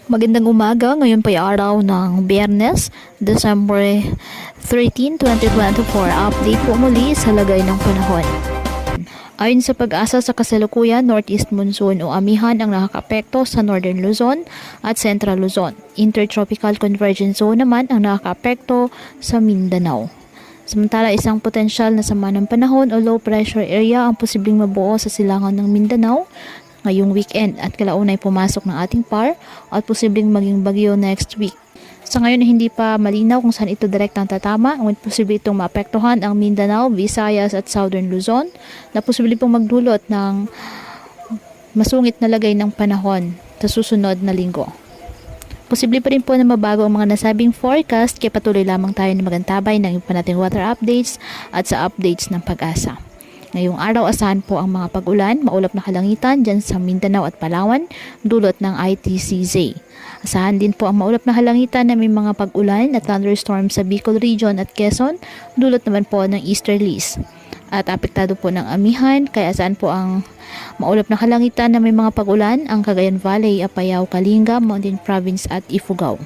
Magandang umaga, ngayon po ay araw ng Biyernes, December 13, 2024. Update po muli sa lagay ng panahon. Ayon sa pag-asa sa kasalukuyan, Northeast Monsoon o amihan ang nakakaapekto sa Northern Luzon at Central Luzon. Intertropical Convergence Zone naman ang nakakaapekto sa Mindanao. Samantala, isang potensyal na sama ng panahon o low pressure area ang posibleng mabuo sa silangan ng Mindanao ngayong weekend at kalaunay pumasok ng ating PAR at posibleng maging bagyo next week. Sa ngayon hindi pa malinaw kung saan ito direktang tatama, ngunit posible itong maapektuhan ang Mindanao, Visayas at Southern Luzon na posible pong magdulot ng masungit na lagay ng panahon sa susunod na linggo. Posible pa rin po na mabago ang mga nasabing forecast kaya patuloy lamang tayo na magantabay ng iba nating weather updates at sa updates ng pag-asa. Ngayong araw, asahan po ang mga pag-ulan, maulap na kalangitan dyan sa Mindanao at Palawan, dulot ng ITCZ. Asahan din po ang maulap na kalangitan na may mga pag-ulan at thunderstorms sa Bicol Region at Quezon, dulot naman po ng easterlies. At apektado po ng amihan, kaya asahan po ang maulap na kalangitan na may mga pag-ulan ang Cagayan Valley, Apayao, Kalinga, Mountain Province at Ifugao.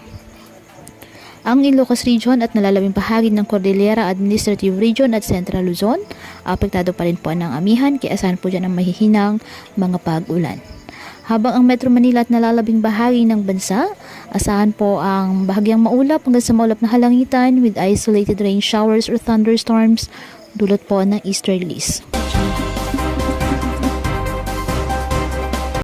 Ang Ilocos Region at nalalabing bahagi ng Cordillera Administrative Region at Central Luzon, apektado pa rin po ng amihan, kaya asahan po dyan ang mahihinang mga pag-ulan. Habang ang Metro Manila at nalalabing bahagi ng bansa, asahan po ang bahagyang maulap hanggang sa maulap na halangitan with isolated rain showers or thunderstorms, dulot po ng easterlies.